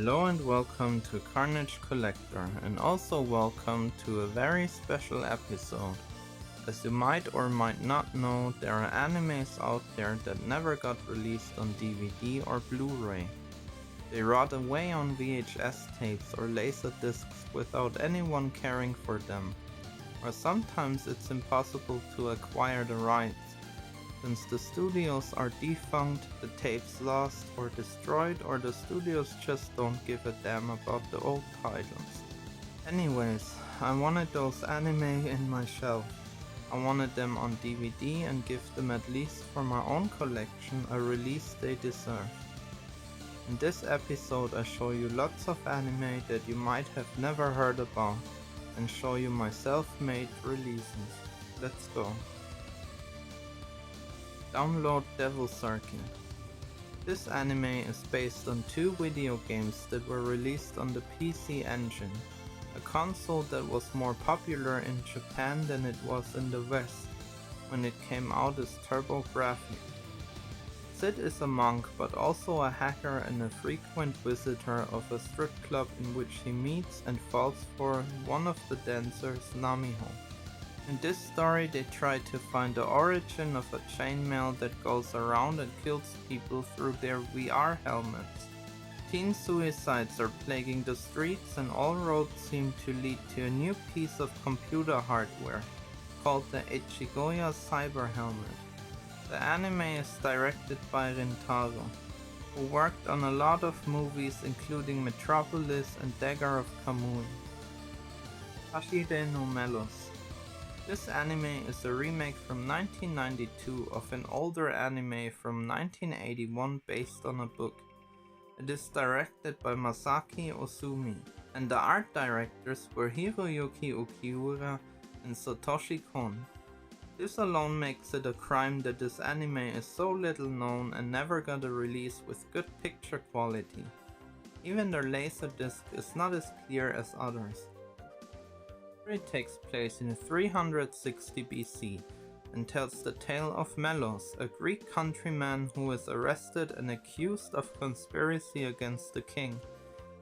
Hello and welcome to Carnage Collector, and also welcome to a very special episode. As you might or might not know, there are animes out there that never got released on DVD or Blu-ray. They rot away on VHS tapes or laserdiscs without anyone caring for them. Or sometimes it's impossible to acquire the rights, since the studios are defunct, the tapes lost or destroyed, or the studios just don't give a damn about the old titles. Anyways, I wanted those anime in my shelf. I wanted them on DVD and give them, at least for my own collection, a release they deserve. In this episode I show you lots of anime that you might have never heard about, and show you my self-made releases. Let's go. Download Devil Circle. This anime is based on two video games that were released on the PC Engine, a console that was more popular in Japan than it was in the West when it came out as TurboGrafx. Sid is a monk but also a hacker and a frequent visitor of a strip club in which he meets and falls for one of the dancers, Namiho. In this story they try to find the origin of a chainmail that goes around and kills people through their VR helmets. Teen suicides are plaguing the streets, and all roads seem to lead to a new piece of computer hardware called the Echigoya Cyber Helmet. The anime is directed by Rintaro, who worked on a lot of movies including Metropolis and Dagger of Kamui. Hashire no Melos. This anime is a remake from 1992 of an older anime from 1981 based on a book. It is directed by Masaki Osumi, and the art directors were Hiroyuki Ukiura and Satoshi Kon. This alone makes it a crime that this anime is so little known and never got a release with good picture quality. Even their laserdisc is not as clear as others. It takes place in 360 BC and tells the tale of Melos, a Greek countryman who is arrested and accused of conspiracy against the king.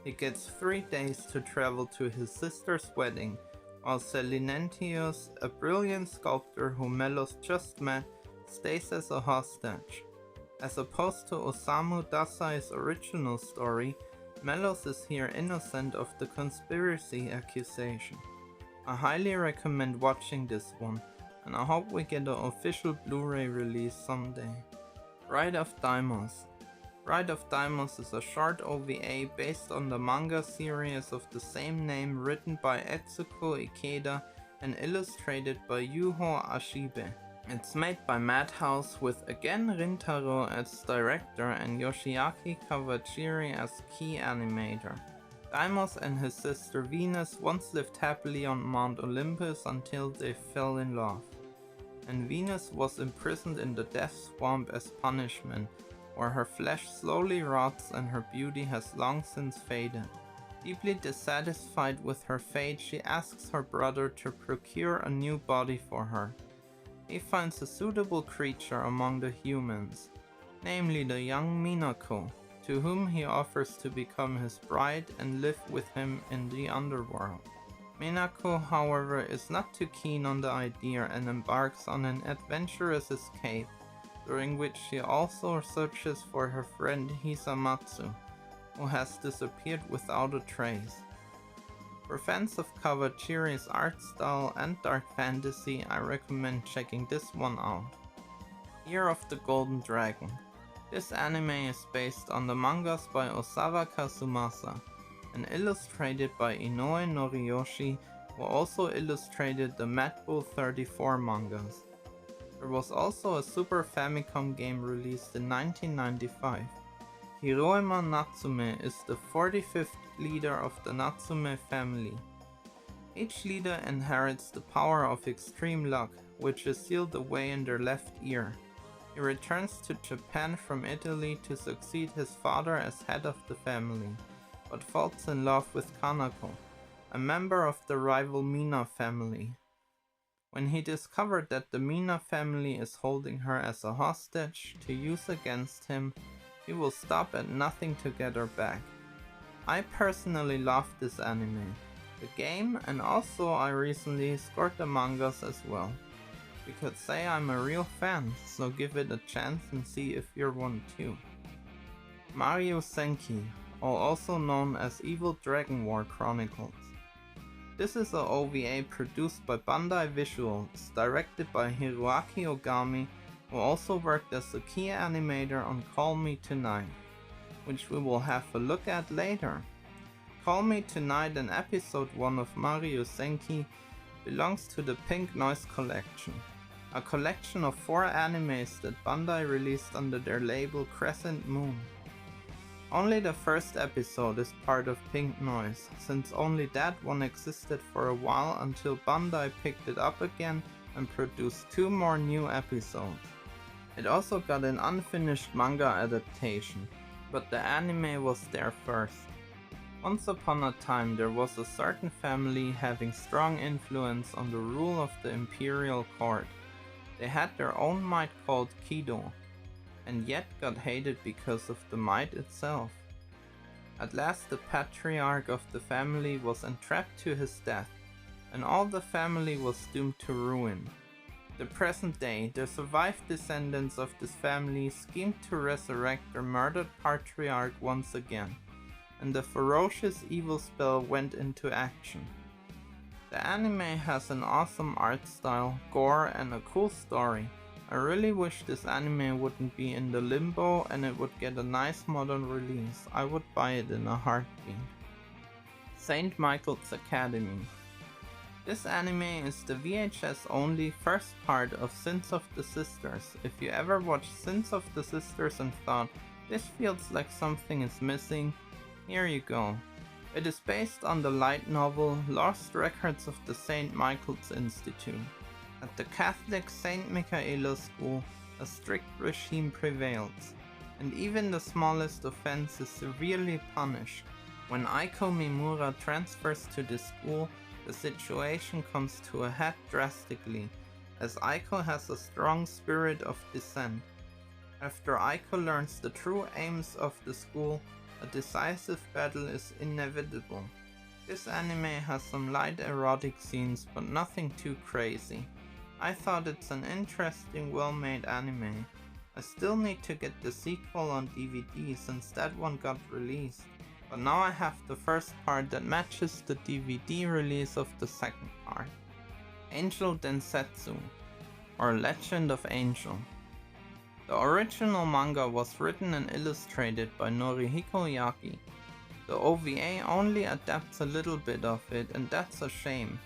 He gets 3 days to travel to his sister's wedding, while Selinentius, a brilliant sculptor who Melos just met, stays as a hostage. As opposed to Osamu Dazai's original story, Melos is here innocent of the conspiracy accusation. I highly recommend watching this one, and I hope we get an official Blu-ray release someday. Ride of Dimos. Ride of Dimos is a short OVA based on the manga series of the same name, written by Etsuko Ikeda and illustrated by Yuho Ashibe. It's made by Madhouse, with again Rintaro as director and Yoshiaki Kawachiri as key animator. Dimos and his sister Venus once lived happily on Mount Olympus until they fell in love, and Venus was imprisoned in the Death Swamp as punishment, where her flesh slowly rots and her beauty has long since faded. Deeply dissatisfied with her fate, she asks her brother to procure a new body for her. He finds a suitable creature among the humans, namely the young Minako, to whom he offers to become his bride and live with him in the underworld. Minako, however, is not too keen on the idea and embarks on an adventurous escape, during which she also searches for her friend Hisamatsu, who has disappeared without a trace. For fans of Kawachiri's art style and dark fantasy, I recommend checking this one out. Year of the Golden Dragon. This anime is based on the mangas by Osawa Kazumasa and illustrated by Inoue Noriyoshi, who also illustrated the Mad Bull 34 mangas. There was also a Super Famicom game released in 1995. Hiroema Natsume is the 45th leader of the Natsume family. Each leader inherits the power of extreme luck, which is sealed away in their left ear. He returns to Japan from Italy to succeed his father as head of the family, but falls in love with Kanako, a member of the rival Mina family. When he discovered that the Mina family is holding her as a hostage to use against him, he will stop at nothing to get her back. I personally love this anime, the game, and also I recently scored the mangas as well. You could say I'm a real fan, so give it a chance and see if you're one too. Marioseni, or also known as Evil Dragon War Chronicles. This is a OVA produced by Bandai Visuals, directed by Hiroaki Ogami, who also worked as a key animator on Call Me Tonight, which we will have a look at later. Call Me Tonight and episode 1 of Marioseni belongs to the Pink Noise Collection, a collection of 4 animes that Bandai released under their label Crescent Moon. Only the first episode is part of Pink Noise, since only that one existed for a while until Bandai picked it up again and produced 2 more new episodes. It also got an unfinished manga adaptation, but the anime was there first. Once upon a time there was a certain family having strong influence on the rule of the imperial court. They had their own might called Kido, and yet got hated because of the might itself. At last the patriarch of the family was entrapped to his death, and all the family was doomed to ruin. The present day, the survived descendants of this family schemed to resurrect their murdered patriarch once again, and the ferocious evil spell went into action. The anime has an awesome art style, gore, and a cool story. I really wish this anime wouldn't be in the limbo and it would get a nice modern release. I would buy it in a heartbeat. St. Michael's Academy. This anime is the VHS only first part of Sins of the Sisters. If you ever watched Sins of the Sisters and thought, this feels like something is missing, here you go. It is based on the light novel Lost Records of the St. Michael's Institute. At the Catholic St. Michaela's school, a strict regime prevails, and even the smallest offense is severely punished. When Aiko Mimura transfers to the school, the situation comes to a head drastically, as Aiko has a strong spirit of dissent. After Aiko learns the true aims of the school, a decisive battle is inevitable. This anime has some light erotic scenes, but nothing too crazy. I thought it's an interesting, well-made anime. I still need to get the sequel on DVD since that one got released, but now I have the first part that matches the DVD release of the second part. Angel Densetsu, or Legend of Angel. The original manga was written and illustrated by Norihiko Yaki. The OVA only adapts a little bit of it, and that's a shame.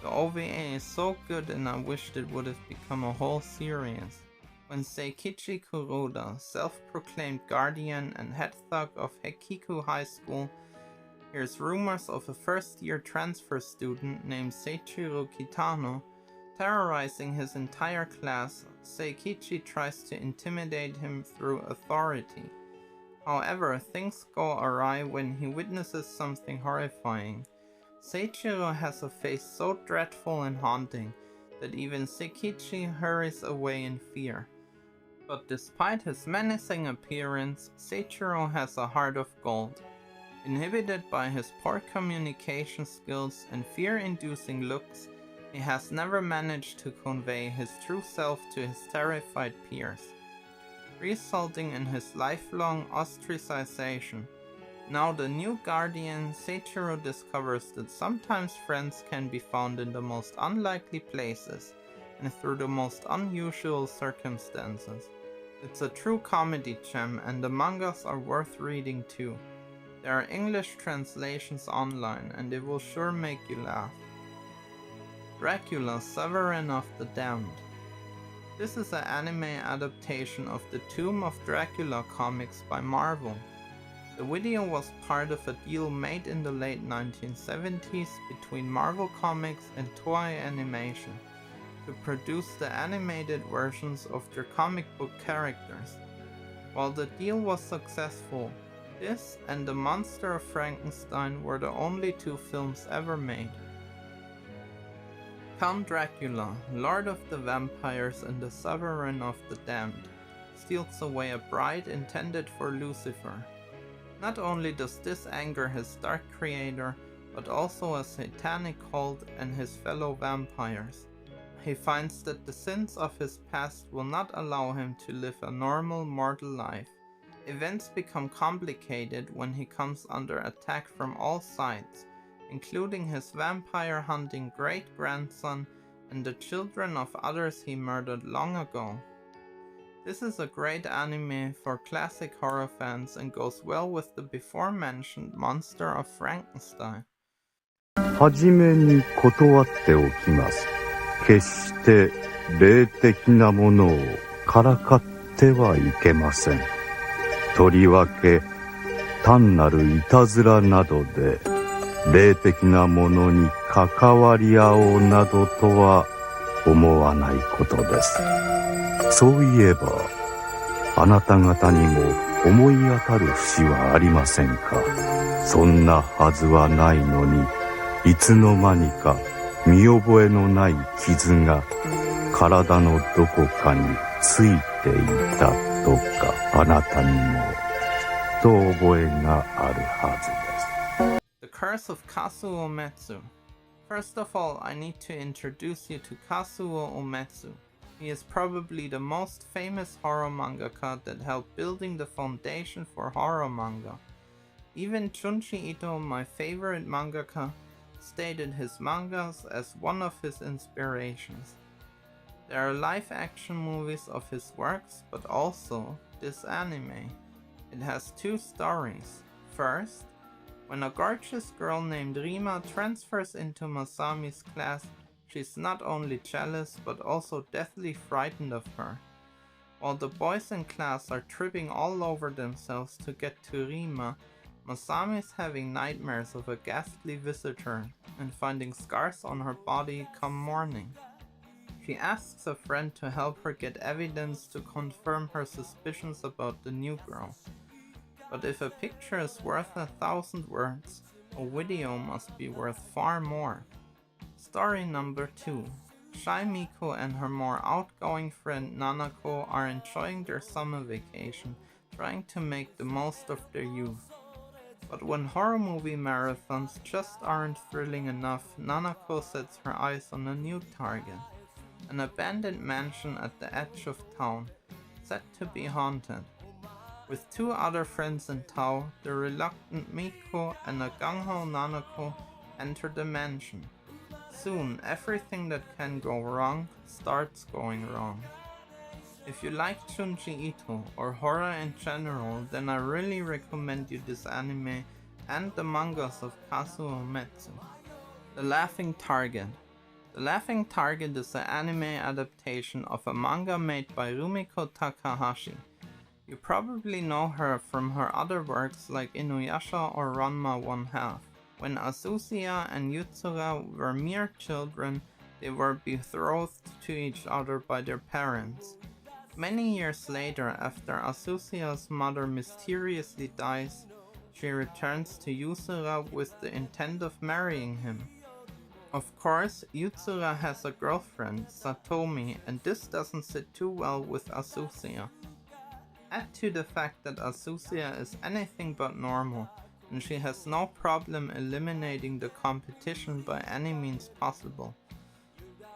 The OVA is so good and I wished it would have become a whole series. When Seikichi Kuroda, self-proclaimed guardian and head thug of Hekiku High School, hears rumors of a first-year transfer student named Seiichiro Kitano terrorizing his entire class, Seikichi tries to intimidate him through authority. However, things go awry when he witnesses something horrifying. Seiichiro has a face so dreadful and haunting that even Seikichi hurries away in fear. But despite his menacing appearance, Seiichiro has a heart of gold. Inhibited by his poor communication skills and fear-inducing looks, he has never managed to convey his true self to his terrified peers, resulting in his lifelong ostracization. Now the new guardian, Seiichiro discovers that sometimes friends can be found in the most unlikely places and through the most unusual circumstances. It's a true comedy gem and the mangas are worth reading too. There are English translations online and they will sure make you laugh. Dracula, Sovereign of the Damned. This is an anime adaptation of the Tomb of Dracula comics by Marvel. The video was part of a deal made in the late 1970s between Marvel Comics and Toei Animation to produce the animated versions of their comic book characters. While the deal was successful, this and The Monster of Frankenstein were the only 2 films ever made. Count Dracula, Lord of the Vampires and the Sovereign of the Damned, steals away a bride intended for Lucifer. Not only does this anger his dark creator, but also a satanic cult and his fellow vampires. He finds that the sins of his past will not allow him to live a normal mortal life. Events become complicated when he comes under attack from all sides, including his vampire-hunting great-grandson and the children of others he murdered long ago. This is a great anime for classic horror fans and goes well with the before-mentioned monster of Frankenstein. はじめに断っておきます。決して霊的なものをからかってはいけません。とりわけ単なるいたずらなどで霊的なものに関わり合おうなどとは思わないことです。そういえばあなた方にも思い当たる節はありませんか。そんなはずはないのにいつの間にか見覚えのない傷が体のどこかについていたとかあなたにもきっと覚えがあるはずです。 The Curse of Kou Omu. First of all, I need to introduce you to Kazuo Umetsu. He is probably the most famous horror mangaka that helped building the foundation for horror manga. Even Junji Ito, my favorite mangaka, stated his mangas as one of his inspirations. There are live-action movies of his works, but also this anime. It has two stories. First, when a gorgeous girl named Rima transfers into Masami's class, she's not only jealous but also deathly frightened of her. While the boys in class are tripping all over themselves to get to Rima, Masami is having nightmares of a ghastly visitor and finding scars on her body come morning. She asks a friend to help her get evidence to confirm her suspicions about the new girl. But if a picture is worth 1,000 words, a video must be worth far more. Story number 2. Shy Miko and her more outgoing friend Nanako are enjoying their summer vacation, trying to make the most of their youth. But when horror movie marathons just aren't thrilling enough, Nanako sets her eyes on a new target. An abandoned mansion at the edge of town, said to be haunted. With two other friends in tow, the reluctant Miko and a gung-ho Nanako enter the mansion. Soon, everything that can go wrong starts going wrong. If you like Junji Ito or horror in general, then I really recommend you this anime and the mangas of Kazuo Umetsu. The Laughing Target. The Laughing Target is an anime adaptation of a manga made by Rumiko Takahashi. You probably know her from her other works like Inuyasha or Ranma 1/2. When Azusia and Yutsura were mere children, they were betrothed to each other by their parents. Many years later, after Azusia's mother mysteriously dies, she returns to Yutsura with the intent of marrying him. Of course, Yutsura has a girlfriend, Satomi, and this doesn't sit too well with Azusia. Add to the fact that Azusia is anything but normal, and she has no problem eliminating the competition by any means possible.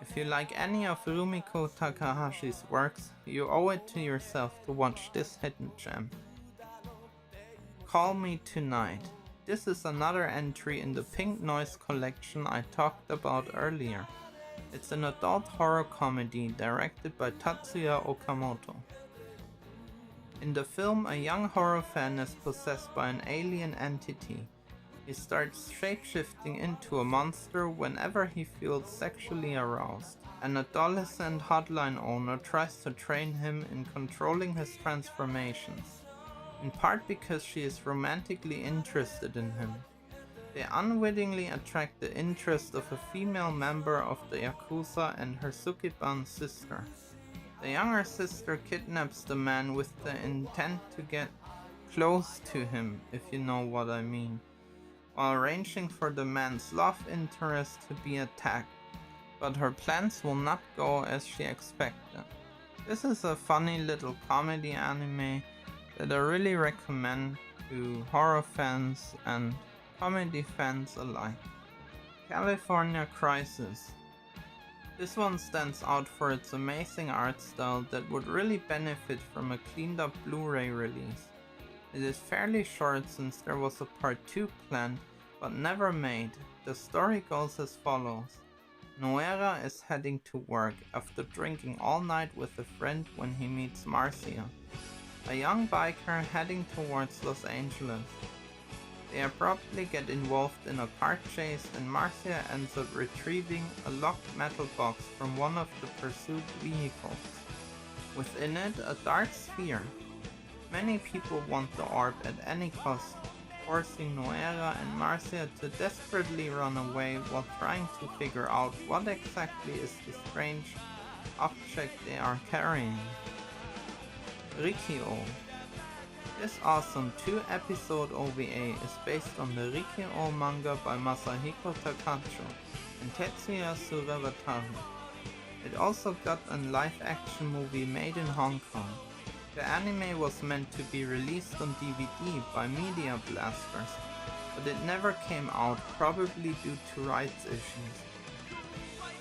If you like any of Rumiko Takahashi's works, you owe it to yourself to watch this hidden gem. Call Me Tonight. This is another entry in the Pink Noise collection I talked about earlier. It's an adult horror comedy directed by Tatsuya Okamoto. In the film, a young horror fan is possessed by an alien entity. He starts shapeshifting into a monster whenever he feels sexually aroused. An adolescent hotline owner tries to train him in controlling his transformations, in part because she is romantically interested in him. They unwittingly attract the interest of a female member of the Yakuza and her Sukiban sister. The younger sister kidnaps the man with the intent to get close to him, if you know what I mean, while arranging for the man's love interest to be attacked, but her plans will not go as she expected. This is a funny little comedy anime that I really recommend to horror fans and comedy fans alike. California Crisis. This one stands out for its amazing art style that would really benefit from a cleaned up Blu-ray release. It is fairly short since there was a part 2 planned but never made. The story goes as follows. Noera is heading to work after drinking all night with a friend when he meets Marcia, a young biker heading towards Los Angeles. They abruptly get involved in a car chase and Marcia ends up retrieving a locked metal box from one of the pursued vehicles. Within it, a dark sphere. Many people want the orb at any cost, forcing Noera and Marcia to desperately run away while trying to figure out what exactly is the strange object they are carrying. Riki-Oh. This awesome 2-episode OVA is based on the Riki-Oh manga by Masahiko Takacho and Tetsuya Surawatari. It also got a live-action movie made in Hong Kong. The anime was meant to be released on DVD by Media Blasters, but it never came out, probably due to rights issues.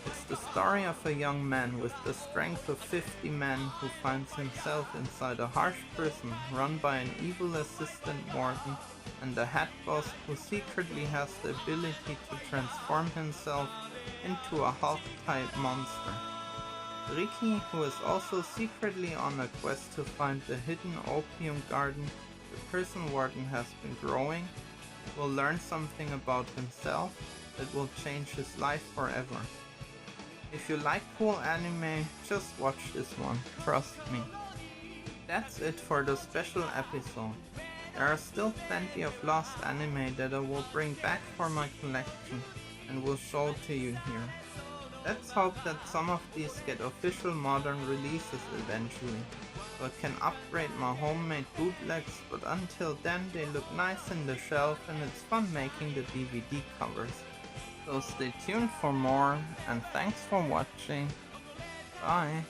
It's the story of a young man with the strength of 50 men who finds himself inside a harsh prison run by an evil assistant warden and a head boss who secretly has the ability to transform himself into a Hulk-type monster. Riki, who is also secretly on a quest to find the hidden opium garden the prison warden has been growing, will learn something about himself that will change his life forever. If you like cool anime, just watch this one, trust me. That's it for the special episode. There are still plenty of lost anime that I will bring back for my collection and will show to you here. Let's hope that some of these get official modern releases eventually, so I can upgrade my homemade bootlegs, but until then they look nice in the shelf and it's fun making the DVD covers. So stay tuned for more, and thanks for watching. Bye.